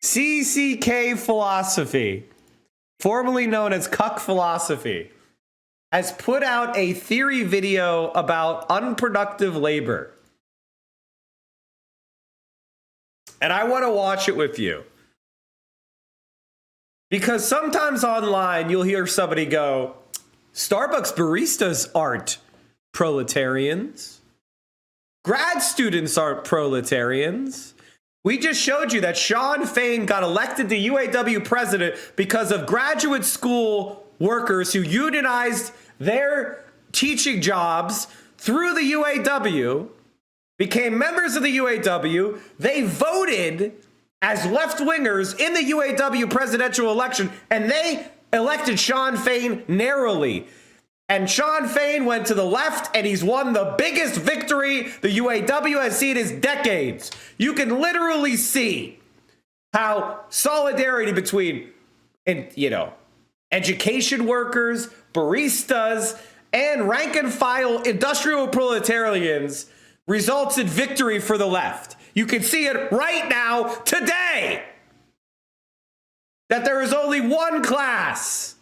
CCK philosophy, formerly known as Cuck philosophy, has put out a theory video about unproductive labor. And I want to watch it with you. Because sometimes online you'll hear somebody go, Starbucks baristas aren't proletarians. Grad students aren't proletarians. We just showed you that Sean Fain got elected to UAW president because of graduate school workers who unionized their teaching jobs through the UAW, became members of the UAW. They voted as left-wingers in the UAW presidential election, and they elected Sean Fain narrowly. And Sean Fain went to the left, and he's won the biggest victory the UAW has seen in decades. You can literally see how solidarity between, education workers, baristas, and rank-and-file industrial proletarians results in victory for the left. You can see it right now, today, that there is only one class,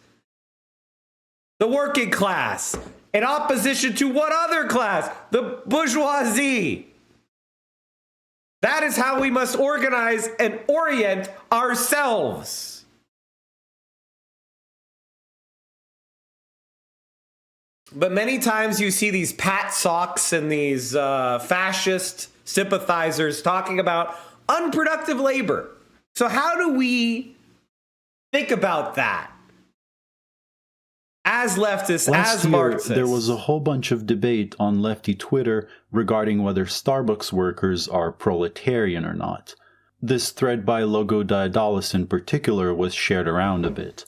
the working class, in opposition to what other class? The bourgeoisie. That is how we must organize and orient ourselves. But many times you see these Pat Socks and these fascist sympathizers talking about unproductive labor. So how do we think about that? As leftists, as Marxists. There was a whole bunch of debate on lefty Twitter regarding whether Starbucks workers are proletarian or not. This thread by Logo Daidalis in particular was shared around a bit.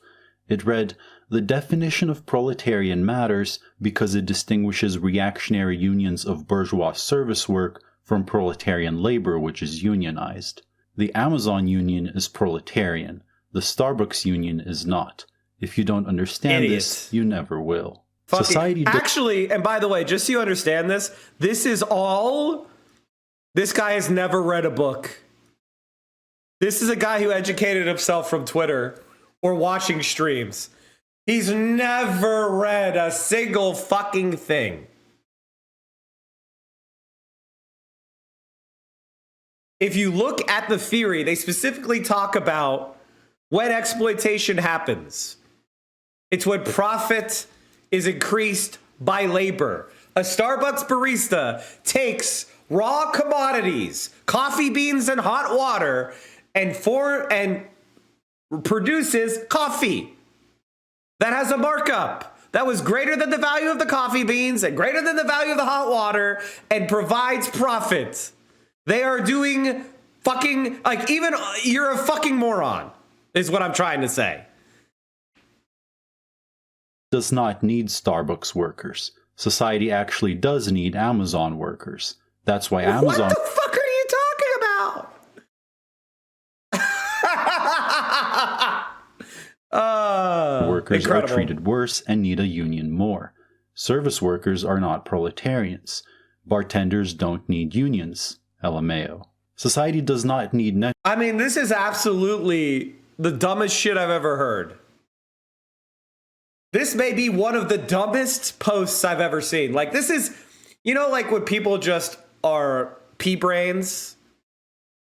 It read, "The definition of proletarian matters because it distinguishes reactionary unions of bourgeois service work from proletarian labor, which is unionized. The Amazon union is proletarian. The Starbucks union is not. If you don't understand this, you never will." Actually, and by the way, just so you understand this, this guy has never read a book. This is a guy who educated himself from Twitter or watching streams. He's never read a single fucking thing. If you look at the theory, they specifically talk about when exploitation happens. It's when profit is increased by labor. A Starbucks barista takes raw commodities, coffee beans and hot water, and produces coffee that has a markup that was greater than the value of the coffee beans and greater than the value of the hot water and provides profit. They are doing fucking, even you're a fucking moron, is what I'm trying to say. Does not need Starbucks workers. Society actually does need Amazon workers. That's why Amazon... What the fuck are you talking about? Workers are treated worse and need a union more. Service workers are not proletarians. Bartenders don't need unions. LMAO. Society does not need... I mean, this is absolutely the dumbest shit I've ever heard. This may be one of the dumbest posts I've ever seen. Like, this is, like when people just are pea-brains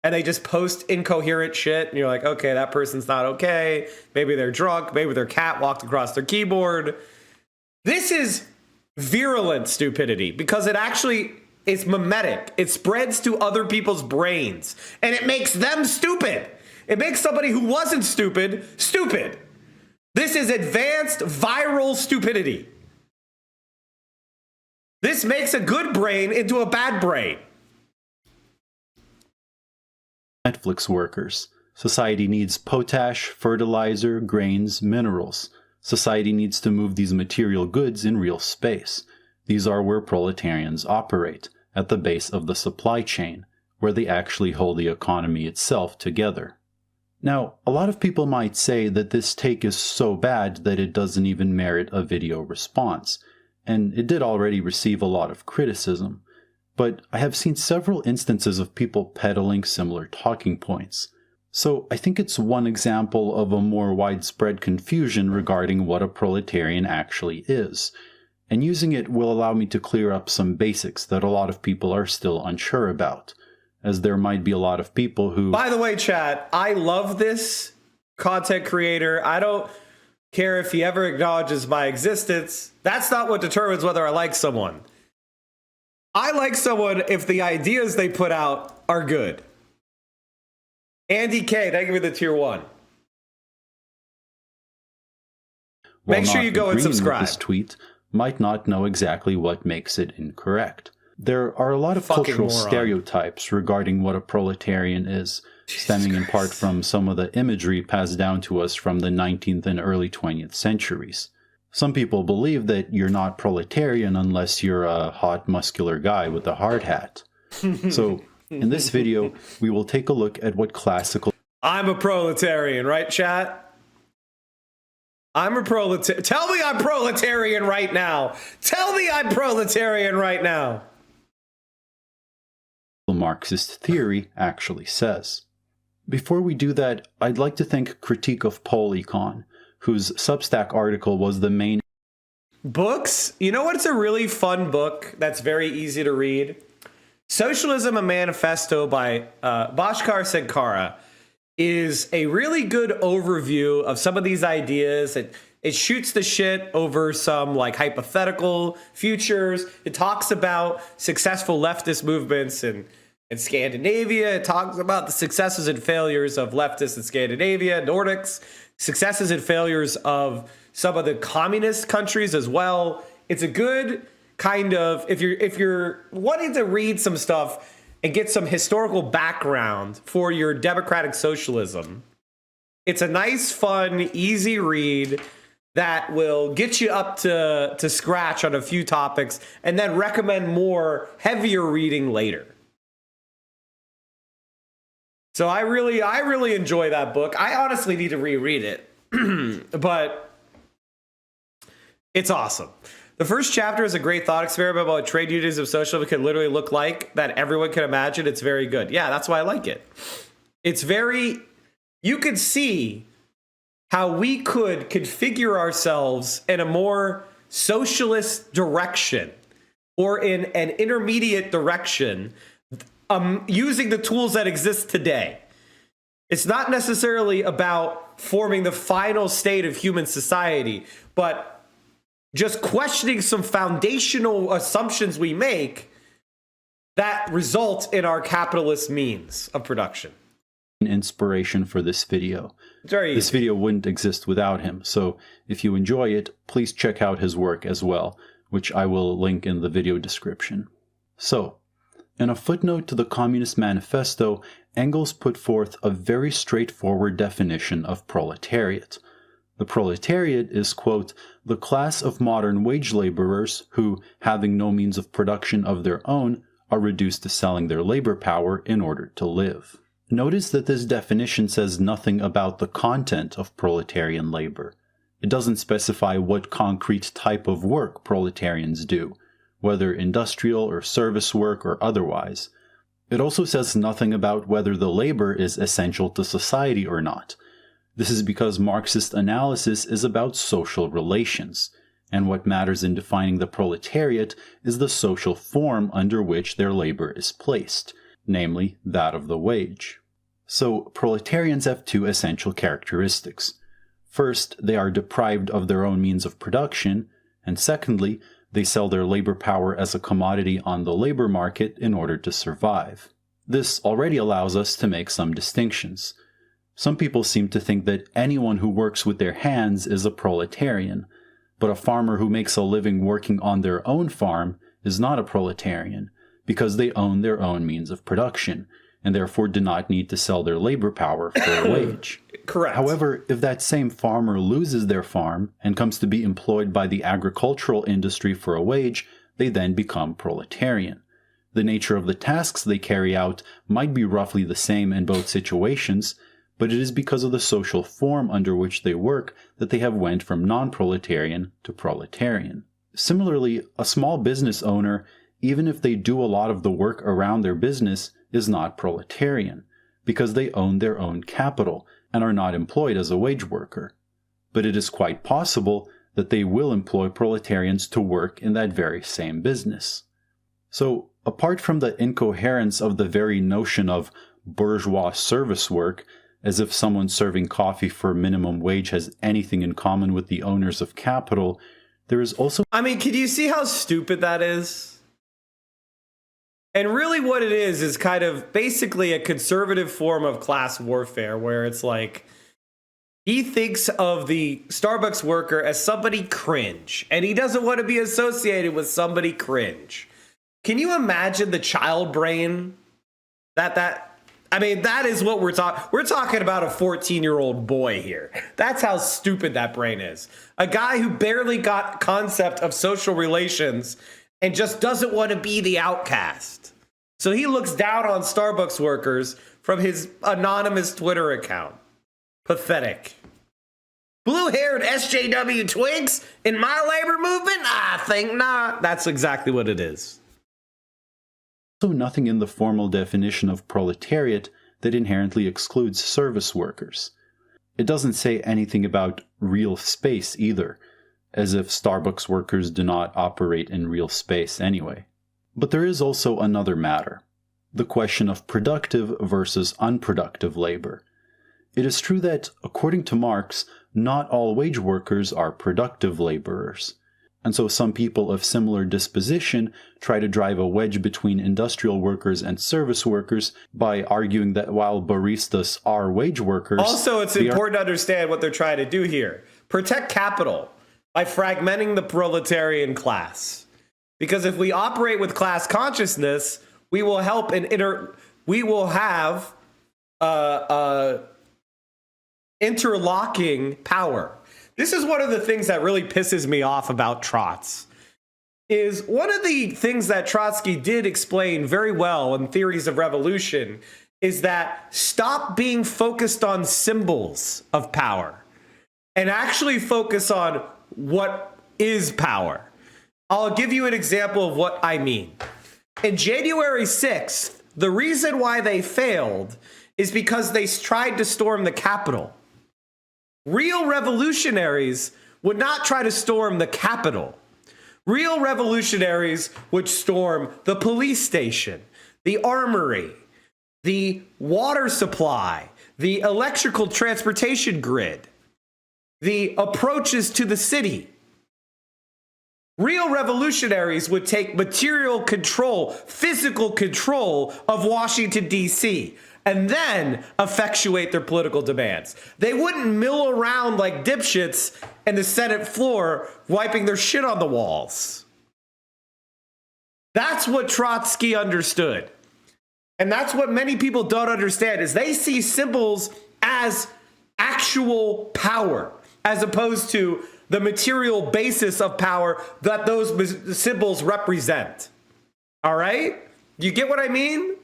and they just post incoherent shit and you're like, okay, that person's not okay. Maybe they're drunk. Maybe their cat walked across their keyboard. This is virulent stupidity because it actually is mimetic. It spreads to other people's brains and it makes them stupid. It makes somebody who wasn't stupid, stupid. This is advanced viral stupidity. This makes a good brain into a bad brain. Netflix workers. Society needs potash, fertilizer, grains, minerals. Society needs to move these material goods in real space. These are where proletarians operate, at the base of the supply chain, where they actually hold the economy itself together. Now, a lot of people might say that this take is so bad that it doesn't even merit a video response, and it did already receive a lot of criticism, but I have seen several instances of people peddling similar talking points. So I think it's one example of a more widespread confusion regarding what a proletarian actually is, and using it will allow me to clear up some basics that a lot of people are still unsure about, as there might be a lot of people who... By the way, chat, I love this content creator. I don't care if he ever acknowledges my existence. That's not what determines whether I like someone. I like someone if the ideas they put out are good. Andy K, thank you for the tier 1. Make sure you go and subscribe. This tweet might not know exactly what makes it incorrect. There are a lot of cultural stereotypes regarding what a proletarian is, stemming in part from some of the imagery passed down to us from the 19th and early 20th centuries. Some people believe that you're not proletarian unless you're a hot, muscular guy with a hard hat. So, in this video, we will take a look at what classical... I'm a proletarian, right, chat? I'm a proletarian. Tell me I'm proletarian right now. Tell me I'm proletarian right now. Marxist theory actually says. Before we do that, I'd like to thank Critique of Polycon, whose Substack article was the main... Books? You know what's a really fun book that's very easy to read? Socialism, a Manifesto by Bhaskar Sankara is a really good overview of some of these ideas. It shoots the shit over some like hypothetical futures. It talks about successful leftist movements in Scandinavia. It talks about the successes and failures of leftists in Scandinavia, Nordics, successes and failures of some of the communist countries as well. It's a good kind of, if you're wanting to read some stuff and get some historical background for your democratic socialism, it's a nice, fun, easy read that will get you up to scratch on a few topics and then recommend more heavier reading later. So I really enjoy that book. I honestly need to reread it, but it's awesome. The first chapter is a great thought experiment about what trade unionism of socialism can literally look like that everyone can imagine. It's very good. Yeah, that's why I like it. It's very, you could see how we could configure ourselves in a more socialist direction or in an intermediate direction using the tools that exist today. It's not necessarily about forming the final state of human society, but just questioning some foundational assumptions we make that result in our capitalist means of production. Inspiration for this video. This video wouldn't exist without him, so if you enjoy it, please check out his work as well, which I will link in the video description. So, in a footnote to the Communist Manifesto, Engels put forth a very straightforward definition of proletariat. The proletariat is, quote, the class of modern wage laborers who, having no means of production of their own, are reduced to selling their labor power in order to live. Notice that this definition says nothing about the content of proletarian labor. It doesn't specify what concrete type of work proletarians do, whether industrial or service work or otherwise. It also says nothing about whether the labor is essential to society or not. This is because Marxist analysis is about social relations, and what matters in defining the proletariat is the social form under which their labor is placed, namely that of the wage. So, proletarians have two essential characteristics. First, they are deprived of their own means of production, and secondly, they sell their labor power as a commodity on the labor market in order to survive. This already allows us to make some distinctions. Some people seem to think that anyone who works with their hands is a proletarian, but a farmer who makes a living working on their own farm is not a proletarian, because they own their own means of production, and therefore do not need to sell their labor power for a wage. Correct. However, if that same farmer loses their farm and comes to be employed by the agricultural industry for a wage, they then become proletarian. The nature of the tasks they carry out might be roughly the same in both situations, but it is because of the social form under which they work that they have went from non-proletarian to proletarian. Similarly, a small business owner, even if they do a lot of the work around their business, is not proletarian, because they own their own capital and are not employed as a wage worker. But it is quite possible that they will employ proletarians to work in that very same business. So, apart from the incoherence of the very notion of bourgeois service work, as if someone serving coffee for minimum wage has anything in common with the owners of capital, there is also... I mean, can you see how stupid that is? And really what it is kind of basically a conservative form of class warfare, where it's like, he thinks of the Starbucks worker as somebody cringe, and he doesn't want to be associated with somebody cringe. Can you imagine the child brain I mean, that is what we're talking. We're talking about a 14-year-old boy here. That's how stupid that brain is. A guy who barely got concept of social relations and just doesn't want to be the outcast. So he looks down on Starbucks workers from his anonymous Twitter account. Pathetic. Blue-haired SJW twigs in my labor movement? I think not. That's exactly what it is. Also nothing in the formal definition of proletariat that inherently excludes service workers. It doesn't say anything about real space either, as if Starbucks workers do not operate in real space anyway. But there is also another matter, the question of productive versus unproductive labor. It is true that, according to Marx, not all wage workers are productive laborers. And so some people of similar disposition try to drive a wedge between industrial workers and service workers by arguing that while baristas are wage workers... Also, it's important to understand what they're trying to do here. Protect capital by fragmenting the proletarian class. Because if we operate with class consciousness, we will help we will have interlocking power. This is one of the things that really pisses me off about Trots. Is one of the things that Trotsky did explain very well in Theories of Revolution is that stop being focused on symbols of power and actually focus on what is power. I'll give you an example of what I mean. In January 6th, the reason why they failed is because they tried to storm the Capitol. Real revolutionaries would not try to storm the Capitol. Real revolutionaries would storm the police station, the armory, the water supply, the electrical transportation grid, the approaches to the city. Real revolutionaries would take material control, physical control of Washington, D.C., and then effectuate their political demands. They wouldn't mill around like dipshits in the Senate floor, wiping their shit on the walls. That's what Trotsky understood. And that's what many people don't understand, is they see symbols as actual power, as opposed to the material basis of power that those symbols represent. All right? You get what I mean?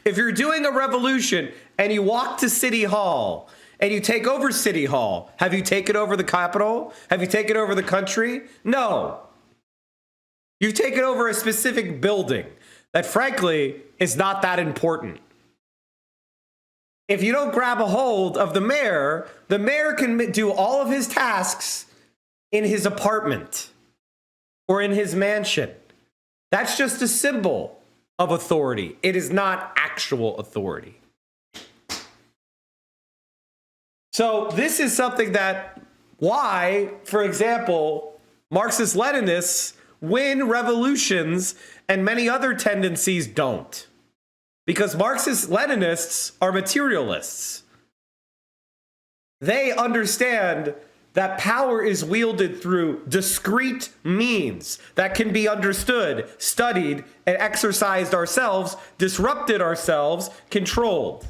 If you're doing a revolution and you walk to City Hall and you take over City Hall, have you taken over the Capitol? Have you taken over the country? No. You've taken over a specific building that, frankly, is not that important. If you don't grab a hold of the mayor can do all of his tasks in his apartment or in his mansion. That's just a symbol of authority. It is not actual authority. So this is something that why, for example, Marxist-Leninists win revolutions and many other tendencies don't. Because Marxist-Leninists are materialists. They understand that power is wielded through discrete means that can be understood, studied, and exercised ourselves, disrupted ourselves, controlled.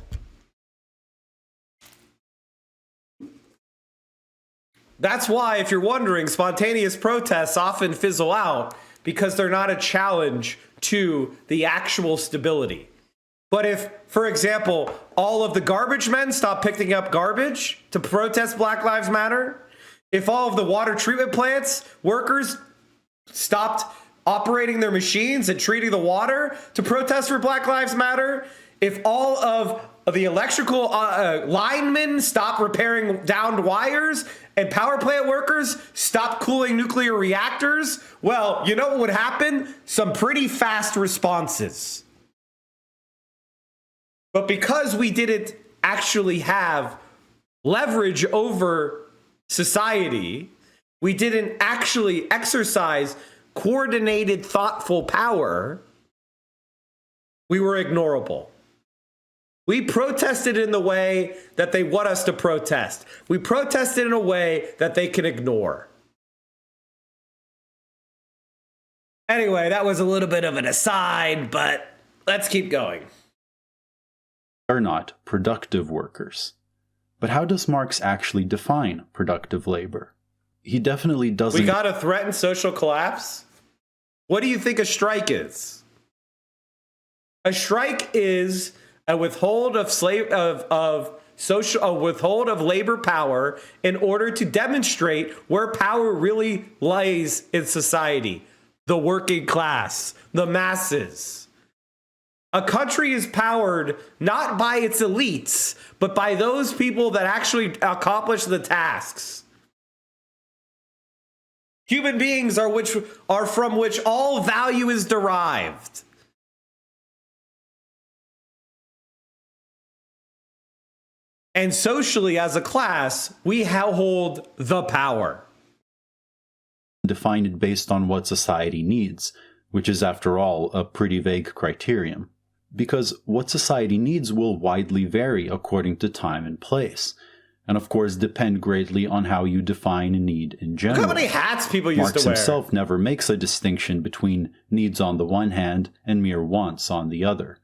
That's why, if you're wondering, spontaneous protests often fizzle out because they're not a challenge to the actual stability. But if, for example, all of the garbage men stop picking up garbage to protest Black Lives Matter, if all of the water treatment plants workers stopped operating their machines and treating the water to protest for Black Lives Matter, if all of the electrical linemen stop repairing downed wires and power plant workers stop cooling nuclear reactors, well, you know what would happen? Some pretty fast responses. But because we didn't actually have leverage over society, we didn't actually exercise coordinated, thoughtful power, we were ignorable. We protested in the way that they want us to protest. We protested in a way that they can ignore. Anyway, that was a little bit of an aside, but let's keep going. Are not productive workers. But how does Marx actually define productive labor? He definitely doesn't. We gotta threaten social collapse? What do you think a strike is? A strike is a withhold of labor power in order to demonstrate where power really lies in society. The working class, the masses. A country is powered not by its elites, but by those people that actually accomplish the tasks. Human beings are from which all value is derived. And socially, as a class, we hold the power. Define it based on what society needs, which is, after all, a pretty vague criterion. Because what society needs will widely vary according to time and place, and of course depend greatly on how you define a need in general. Look how many hats people used Marx to wear. himself never makes a distinction between needs on the one hand and mere wants on the other.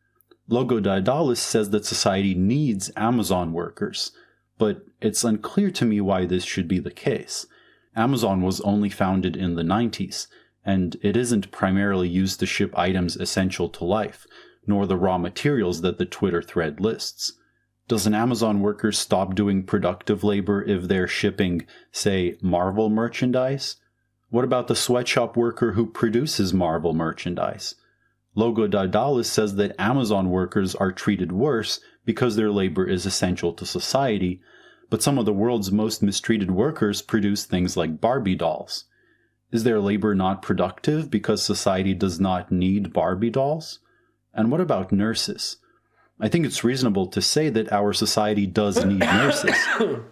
Logo Daedalus says that society needs Amazon workers, but it's unclear to me why this should be the case. Amazon was only founded in the 90s, and it isn't primarily used to ship items essential to life, nor the raw materials that the Twitter thread lists. Does an Amazon worker stop doing productive labor if they're shipping, say, Marvel merchandise? What about the sweatshop worker who produces Marvel merchandise? Logo Daedalus says that Amazon workers are treated worse because their labor is essential to society, but some of the world's most mistreated workers produce things like Barbie dolls. Is their labor not productive because society does not need Barbie dolls? And what about nurses? I think it's reasonable to say that our society does need nurses,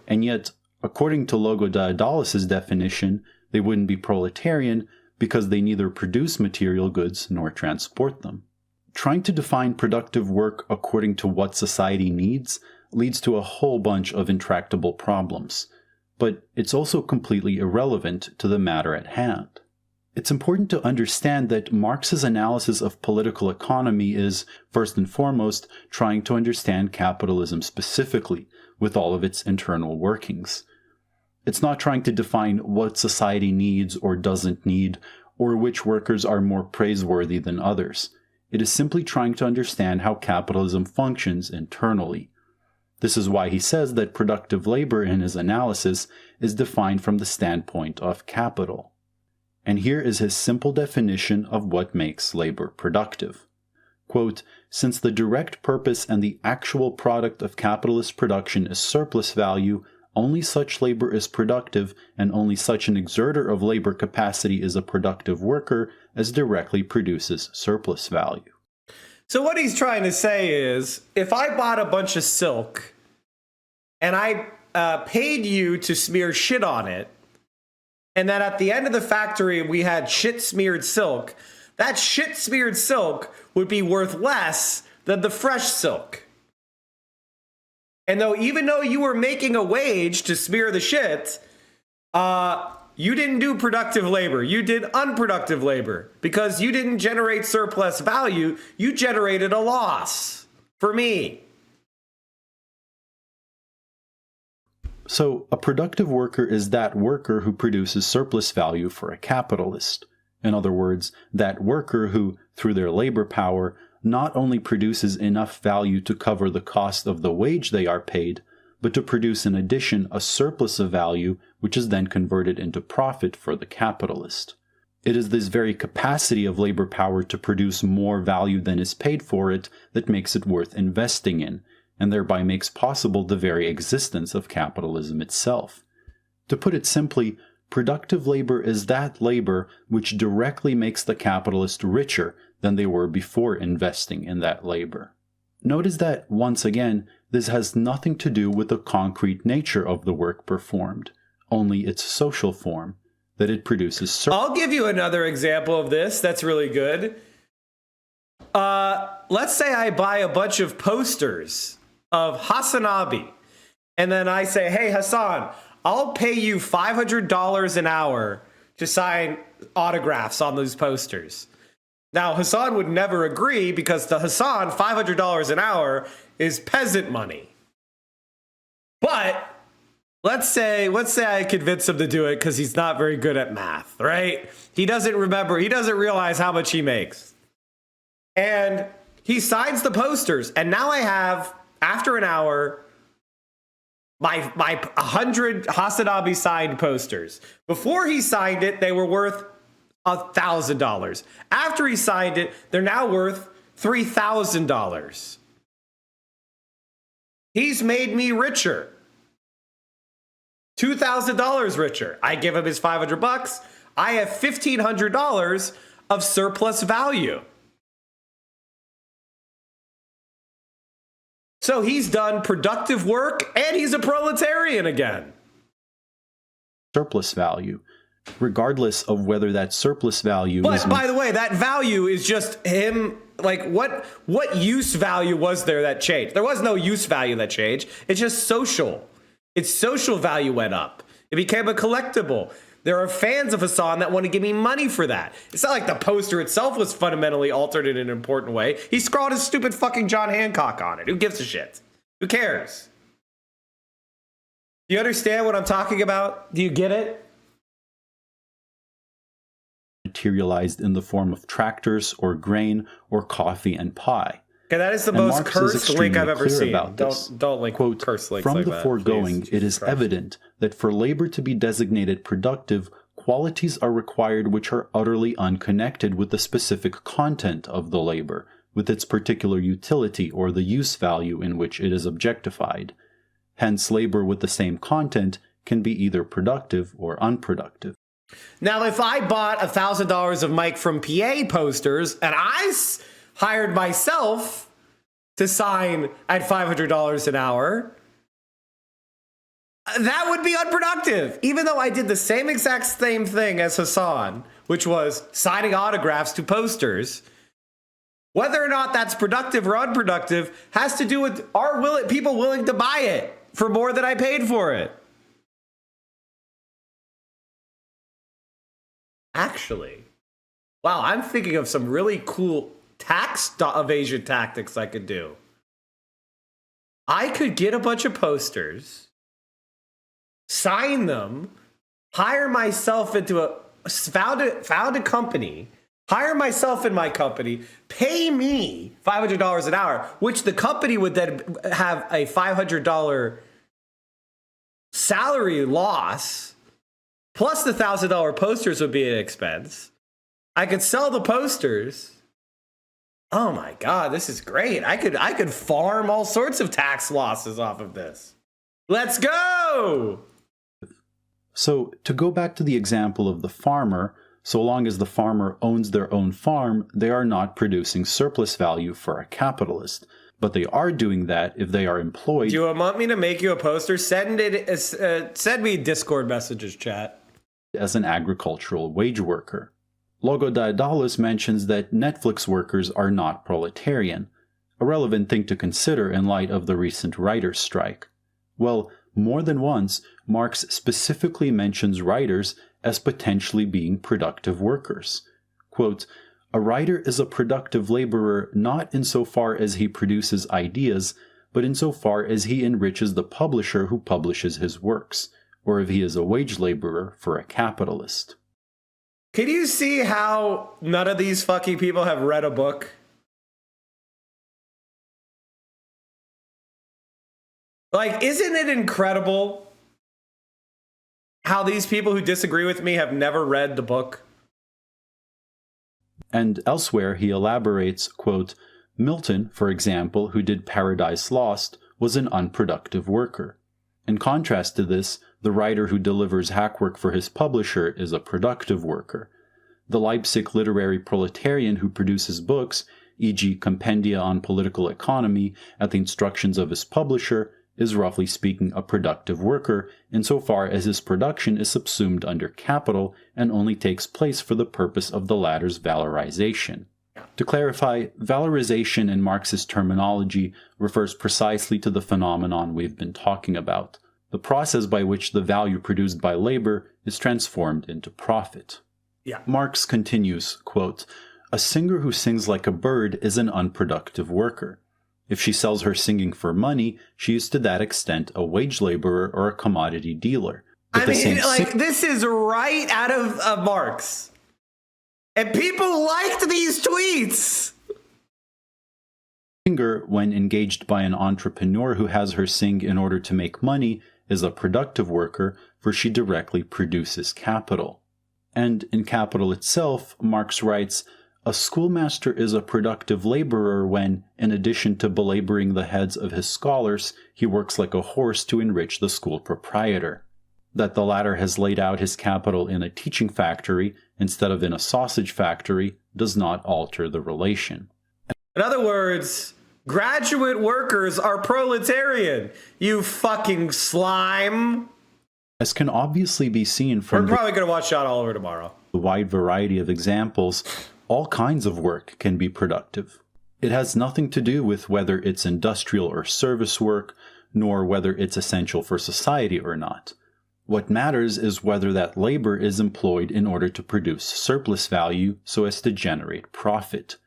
and yet, according to Logo Daedalus' definition, they wouldn't be proletarian because they neither produce material goods nor transport them. Trying to define productive work according to what society needs leads to a whole bunch of intractable problems, but it's also completely irrelevant to the matter at hand. It's important to understand that Marx's analysis of political economy is, first and foremost, trying to understand capitalism specifically, with all of its internal workings. It's not trying to define what society needs or doesn't need, or which workers are more praiseworthy than others. It is simply trying to understand how capitalism functions internally. This is why he says that productive labor in his analysis is defined from the standpoint of capital. And here is his simple definition of what makes labor productive. Quote, "Since the direct purpose and the actual product of capitalist production is surplus value, only such labor is productive, and only such an exerter of labor capacity is a productive worker as directly produces surplus value." So what he's trying to say is, if I bought a bunch of silk and I paid you to smear shit on it, and then at the end of the factory we had shit smeared silk, that shit smeared silk would be worth less than the fresh silk. And even though you were making a wage to smear the shit, you didn't do productive labor. You did unproductive labor because you didn't generate surplus value. You generated a loss for me. So, a productive worker is that worker who produces surplus value for a capitalist. In other words, that worker who, through their labor power, not only produces enough value to cover the cost of the wage they are paid, but to produce in addition a surplus of value which is then converted into profit for the capitalist. It is this very capacity of labor power to produce more value than is paid for it that makes it worth investing in, and thereby makes possible the very existence of capitalism itself. To put it simply, productive labor is that labor which directly makes the capitalist richer than they were before investing in that labor. Notice that, once again, this has nothing to do with the concrete nature of the work performed, only its social form, that it produces. I'll give you another example of this that's really good. Let's say I buy a bunch of posters of Hasanabi, and then I say, hey, Hassan, I'll pay you $500 an hour to sign autographs on those posters. Now, Hassan would never agree because to Hassan, $500 an hour is peasant money. But let's say I convince him to do it because he's not very good at math, right? He doesn't realize how much he makes. And he signs the posters, and now I have, after an hour, my 100 Hasanabi signed posters. Before he signed it, they were worth $1,000. After he signed it, they're now worth $3,000. He's made me richer. $2,000 richer. I give him his $500. I have $1,500 of surplus value. So he's done productive work and he's a proletarian again. Surplus value, regardless of whether that surplus value is... But by the way, that value is just him. Like, what use value was there that changed? There was no use value that changed. It's just social. Its social value went up. It became a collectible. There are fans of Hassan that want to give me money for that. It's not like the poster itself was fundamentally altered in an important way. He scrawled his stupid fucking John Hancock on it. Who gives a shit? Who cares? Do you understand what I'm talking about? Do you get it? Materialized in the form of tractors or grain or coffee and pie. Okay, that is the most cursed link I've ever seen. Don't link quote, cursed links from like the that, foregoing, please. it is evident that for labor to be designated productive, qualities are required which are utterly unconnected with the specific content of the labor, with its particular utility or the use value in which it is objectified. Hence, labor with the same content can be either productive or unproductive. Now, if I bought $1,000 of Mike from PA posters and I hired myself to sign at $500 an hour, that would be unproductive. Even though I did the same exact same thing as Hassan, which was signing autographs to posters, whether or not that's productive or unproductive has to do with people willing to buy it for more than I paid for it. Actually, wow, I'm thinking of some really cool tax evasion tactics I could do. I could get a bunch of posters, sign them, hire myself into found a company, hire myself in my company, pay me $500 an hour, which the company would then have a $500 salary loss, plus the $1,000 posters would be an expense. I could sell the posters. Oh my God, this is great. I could farm all sorts of tax losses off of this. Let's go! So, to go back to the example of the farmer, so long as the farmer owns their own farm, they are not producing surplus value for a capitalist. But they are doing that if they are employed. Do you want me to make you a poster? Send me Discord messages, chat. As an agricultural wage worker. Logo Daidalis mentions that Netflix workers are not proletarian, a relevant thing to consider in light of the recent writers' strike. Well, more than once, Marx specifically mentions writers as potentially being productive workers. Quote, "A writer is a productive laborer not insofar as he produces ideas, but insofar as he enriches the publisher who publishes his works, or if he is a wage laborer for a capitalist." Can you see how none of these fucking people have read a book? Like, isn't it incredible how these people who disagree with me have never read the book? And elsewhere he elaborates, quote, Milton, for example, who did Paradise Lost, was an unproductive worker. In contrast to this, the writer who delivers hackwork for his publisher is a productive worker. The Leipzig literary proletarian who produces books, e.g. compendia on political economy, at the instructions of his publisher, is roughly speaking a productive worker insofar as his production is subsumed under capital and only takes place for the purpose of the latter's valorization. To clarify, valorization in Marxist terminology refers precisely to the phenomenon we've been talking about, the process by which the value produced by labor is transformed into profit. Yeah. Marx continues, quote, a singer who sings like a bird is an unproductive worker. If she sells her singing for money, she is to that extent a wage laborer or a commodity dealer. I mean, this is right out of Marx. And people liked these tweets. Singer, when engaged by an entrepreneur who has her sing in order to make money, is a productive worker, for she directly produces capital. And in Capital itself, Marx writes, a schoolmaster is a productive laborer when, in addition to belaboring the heads of his scholars, he works like a horse to enrich the school proprietor. That the latter has laid out his capital in a teaching factory instead of in a sausage factory does not alter the relation. In other words, graduate workers are proletarian, you fucking slime. As can obviously be seen from We're probably going to watch Shot All Over tomorrow. The wide variety of examples, all kinds of work can be productive. It has nothing to do with whether it's industrial or service work, nor whether it's essential for society or not. What matters is whether that labor is employed in order to produce surplus value so as to generate profit.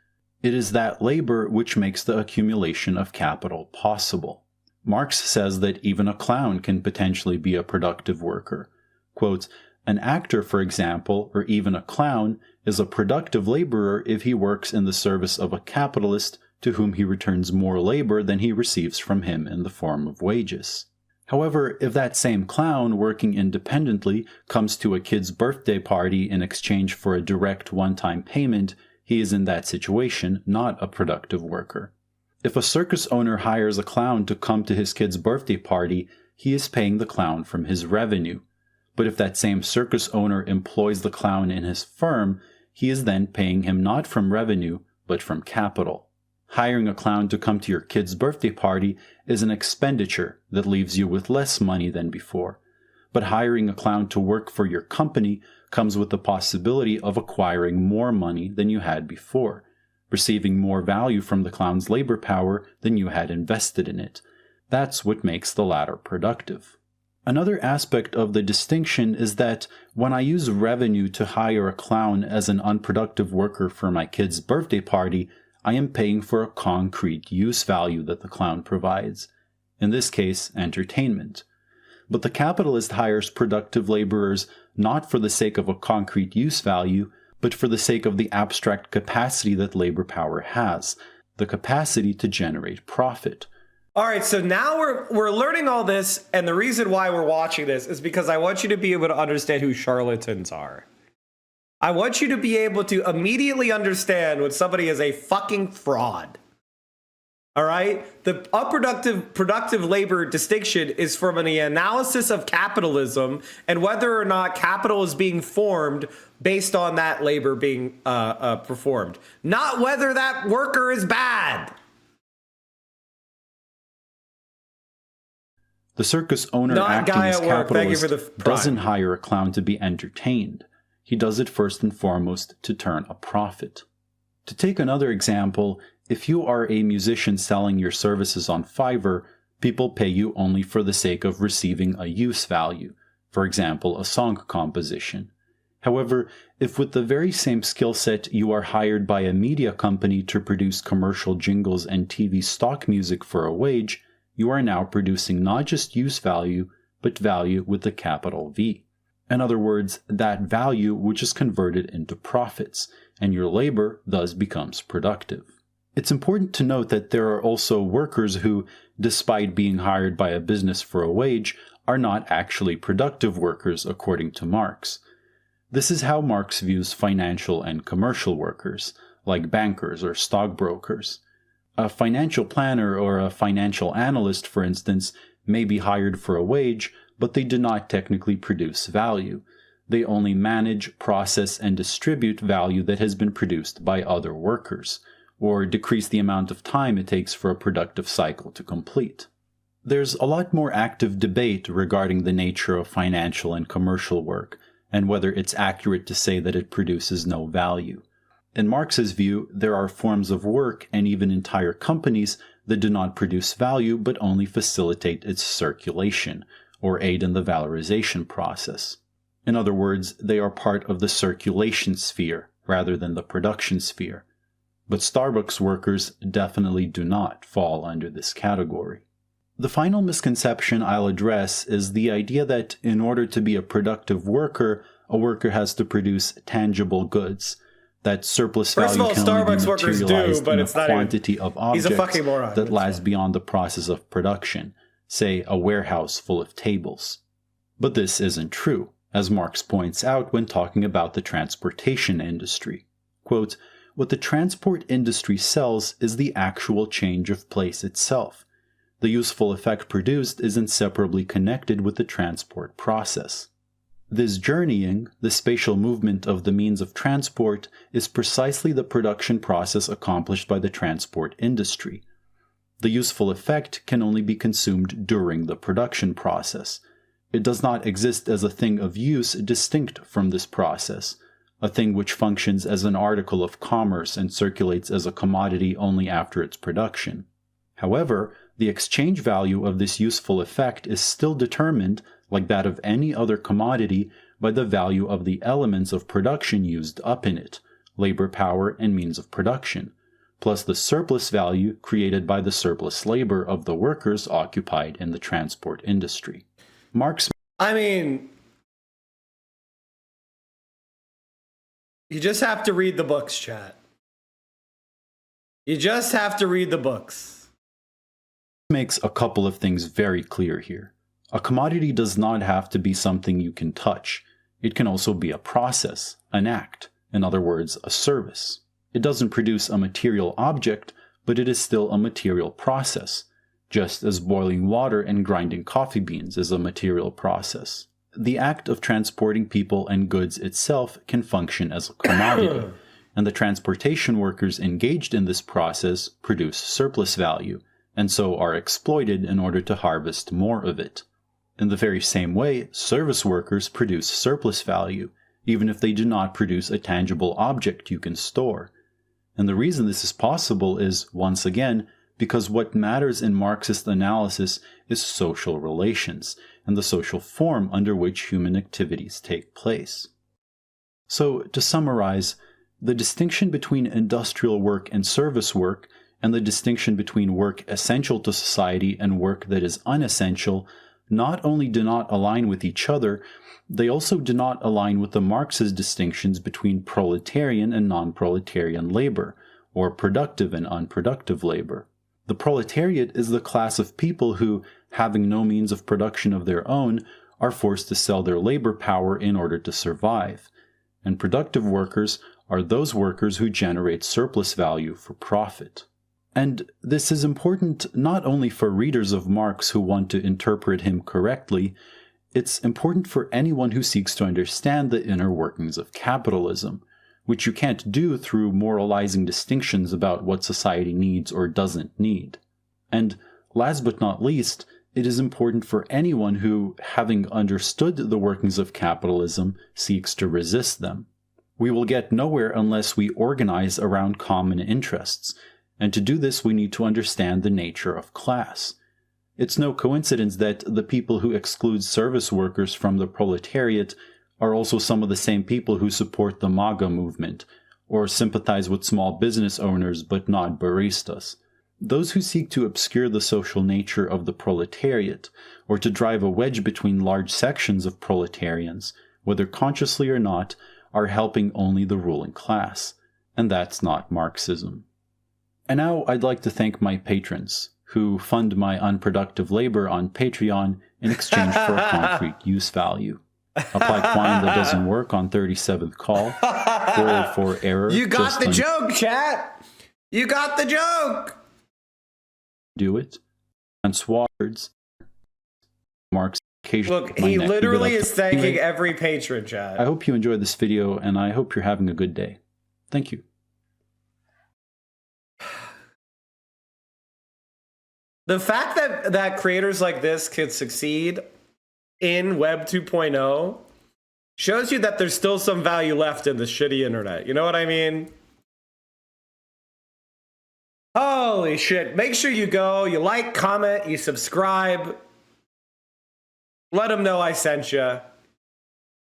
It is that labor which makes the accumulation of capital possible. Marx says that even a clown can potentially be a productive worker. Quote, an actor, for example, or even a clown, is a productive laborer if he works in the service of a capitalist to whom he returns more labor than he receives from him in the form of wages. However, if that same clown working independently comes to a kid's birthday party in exchange for a direct one-time payment, he is in that situation not a productive worker. If a circus owner hires a clown to come to his kid's birthday party, he is paying the clown from his revenue. But if that same circus owner employs the clown in his firm, he is then paying him not from revenue, but from capital. Hiring a clown to come to your kid's birthday party is an expenditure that leaves you with less money than before. But hiring a clown to work for your company comes with the possibility of acquiring more money than you had before, receiving more value from the clown's labor power than you had invested in it. That's what makes the latter productive. Another aspect of the distinction is that when I use revenue to hire a clown as an unproductive worker for my kid's birthday party, I am paying for a concrete use value that the clown provides. In this case, entertainment. But the capitalist hires productive laborers not for the sake of a concrete use value, but for the sake of the abstract capacity that labor power has, the capacity to generate profit. All right, so now we're learning all this, and the reason why we're watching this is because I want you to be able to understand who charlatans are. I want you to be able to immediately understand when somebody is a fucking fraud. All right? The productive labor distinction is from an analysis of capitalism and whether or not capital is being formed based on that labor being performed, not whether that worker is bad. The circus owner acting as capitalist doesn't prime. hire a clown to be entertained. He does it first and foremost to turn a profit. To take another example, if you are a musician selling your services on Fiverr, people pay you only for the sake of receiving a use value, for example, a song composition. However, if with the very same skill set you are hired by a media company to produce commercial jingles and TV stock music for a wage, you are now producing not just use value, but value with a capital V. In other words, that value which is converted into profits, and your labor thus becomes productive. It's important to note that there are also workers who, despite being hired by a business for a wage, are not actually productive workers according to Marx. This is how Marx views financial and commercial workers, like bankers or stockbrokers. A financial planner or a financial analyst, for instance, may be hired for a wage, but they do not technically produce value. They only manage, process, and distribute value that has been produced by other workers, or decrease the amount of time it takes for a productive cycle to complete. There's a lot more active debate regarding the nature of financial and commercial work, and whether it's accurate to say that it produces no value. In Marx's view, there are forms of work and even entire companies that do not produce value but only facilitate its circulation, or aid in the valorization process. In other words, they are part of the circulation sphere rather than the production sphere. But Starbucks workers definitely do not fall under this category. The final misconception I'll address is the idea that in order to be a productive worker, a worker has to produce tangible goods, that surplus value can only be materialized in a quantity of objects that lies beyond the process of production, say a warehouse full of tables. But this isn't true, as Marx points out when talking about the transportation industry. Quote, "What the transport industry sells is the actual change of place itself. The useful effect produced is inseparably connected with the transport process. This journeying, the spatial movement of the means of transport, is precisely the production process accomplished by the transport industry. The useful effect can only be consumed during the production process. It does not exist as a thing of use distinct from this process, a thing which functions as an article of commerce and circulates as a commodity only after its production. However, the exchange value of this useful effect is still determined, like that of any other commodity, by the value of the elements of production used up in it, labor power and means of production, plus the surplus value created by the surplus labor of the workers occupied in the transport industry." Marx... you just have to read the books, chat. You just have to read the books. Makes a couple of things very clear here. A commodity does not have to be something you can touch. It can also be a process, an act, in other words, a service. It doesn't produce a material object, but it is still a material process, just as boiling water and grinding coffee beans is a material process. The act of transporting people and goods itself can function as a commodity, and the transportation workers engaged in this process produce surplus value, and so are exploited in order to harvest more of it. In the very same way, service workers produce surplus value, even if they do not produce a tangible object you can store. And the reason this is possible is, once again, because what matters in Marxist analysis is social relations, and the social form under which human activities take place. So, to summarize, the distinction between industrial work and service work, and the distinction between work essential to society and work that is unessential, not only do not align with each other, they also do not align with the Marxist distinctions between proletarian and non-proletarian labor, or productive and unproductive labor. The proletariat is the class of people who, having no means of production of their own, are forced to sell their labor power in order to survive. And productive workers are those workers who generate surplus value for profit. And this is important not only for readers of Marx who want to interpret him correctly, it's important for anyone who seeks to understand the inner workings of capitalism, which you can't do through moralizing distinctions about what society needs or doesn't need. And last but not least, it is important for anyone who, having understood the workings of capitalism, seeks to resist them. We will get nowhere unless we organize around common interests, and to do this we need to understand the nature of class. It's no coincidence that the people who exclude service workers from the proletariat are also some of the same people who support the MAGA movement, or sympathize with small business owners but not baristas. Those who seek to obscure the social nature of the proletariat, or to drive a wedge between large sections of proletarians, whether consciously or not, are helping only the ruling class, and that's not Marxism. And now I'd like to thank my patrons, who fund my unproductive labor on Patreon in exchange for a concrete use value. Apply Quine that doesn't work on 37th call. 404 error. You got the joke, chat. You got the joke. Do it. And Swards marks occasionally. Look, he literally is thanking every patron, chat. I hope you enjoyed this video, and I hope you're having a good day. Thank you. The fact that creators like this could succeed in Web 2.0 shows you that there's still some value left in the shitty internet. You know what I mean? Holy shit. Make sure you go, you like, comment, you subscribe. Let them know I sent you.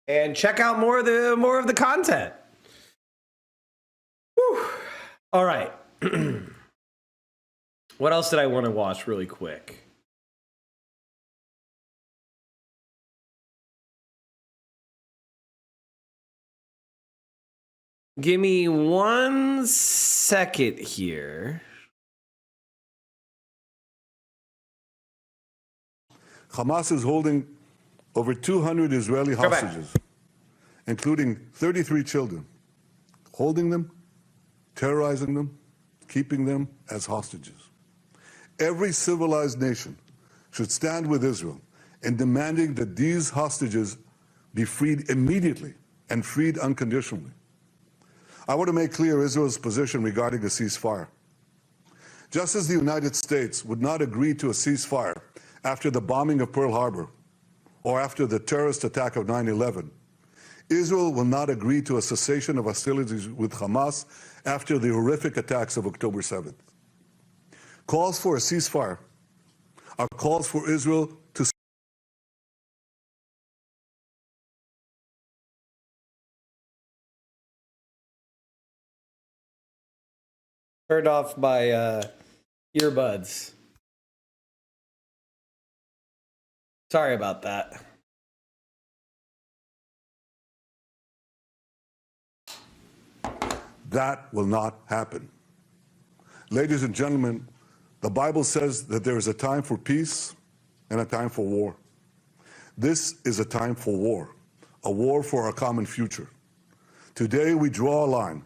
And check out more of the content. Whew. All right. What else did I want to watch really quick? Give me 1 second here. Hamas is holding over 200 Israeli hostages, including 33 children, holding them, terrorizing them, keeping them as hostages. Every civilized nation should stand with Israel in demanding that these hostages be freed immediately and freed unconditionally. I want to make clear Israel's position regarding a ceasefire. Just as the United States would not agree to a ceasefire after the bombing of Pearl Harbor or after the terrorist attack of 9/11, Israel will not agree to a cessation of hostilities with Hamas after the horrific attacks of October 7th. Calls for a ceasefire are calls for Israel to Turned off my earbuds. Sorry about that. That will not happen. Ladies and gentlemen, the Bible says that there is a time for peace and a time for war. This is a time for a war for our common future. Today we draw a line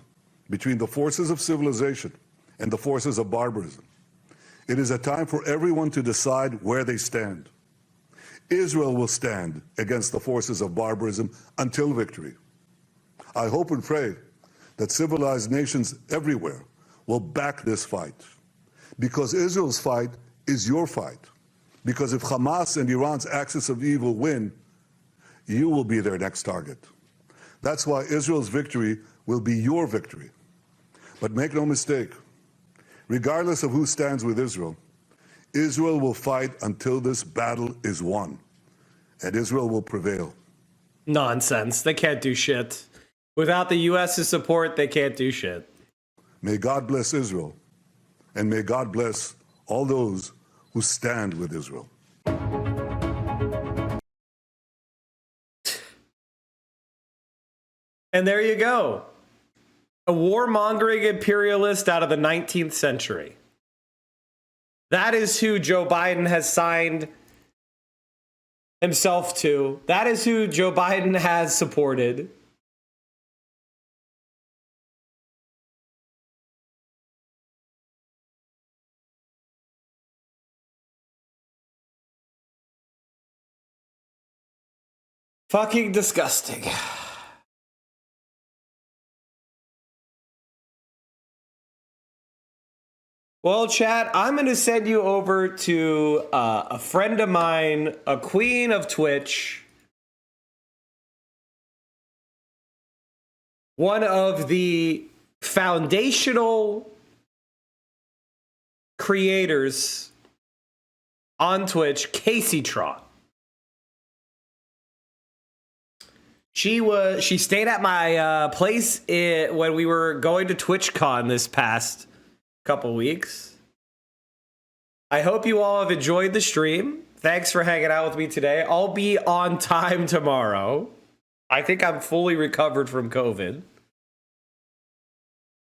between the forces of civilization and the forces of barbarism. It is a time for everyone to decide where they stand. Israel will stand against the forces of barbarism until victory. I hope and pray that civilized nations everywhere will back this fight. Because Israel's fight is your fight. Because if Hamas and Iran's axis of evil win, you will be their next target. That's why Israel's victory will be your victory. But make no mistake, regardless of who stands with Israel, Israel will fight until this battle is won, and Israel will prevail. Nonsense. They can't do shit. Without the U.S.'s support, they can't do shit. May God bless Israel, and may God bless all those who stand with Israel. And there you go. A warmongering imperialist out of the 19th century. That is who Joe Biden has signed himself to. That is who Joe Biden has supported. Fucking disgusting. Well, chat, I'm going to send you over to a friend of mine, a queen of Twitch, one of the foundational creators on Twitch, Casey Trot. She stayed at my place when we were going to TwitchCon this past couple weeks. I hope you all have enjoyed the stream. Thanks for hanging out with me today. I'll be on time tomorrow. I think I'm fully recovered from COVID.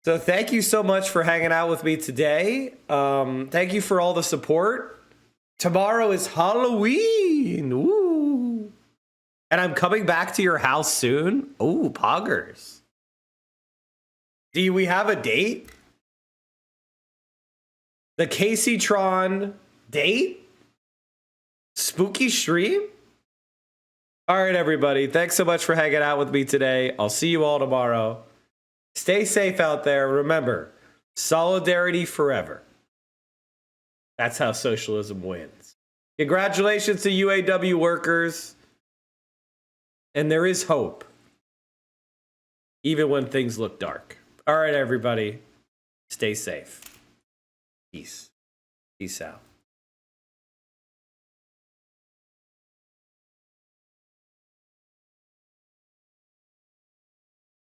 So thank you so much for hanging out with me today. Thank you for all the support. Tomorrow is Halloween. Woo! And I'm coming back to your house soon. Oh, poggers. Do we have a date? The Casey-tron date? Spooky stream? All right, everybody. Thanks so much for hanging out with me today. I'll see you all tomorrow. Stay safe out there. Remember, solidarity forever. That's how socialism wins. Congratulations to UAW workers. And there is hope, even when things look dark. All right, everybody. Stay safe. Peace. Peace out.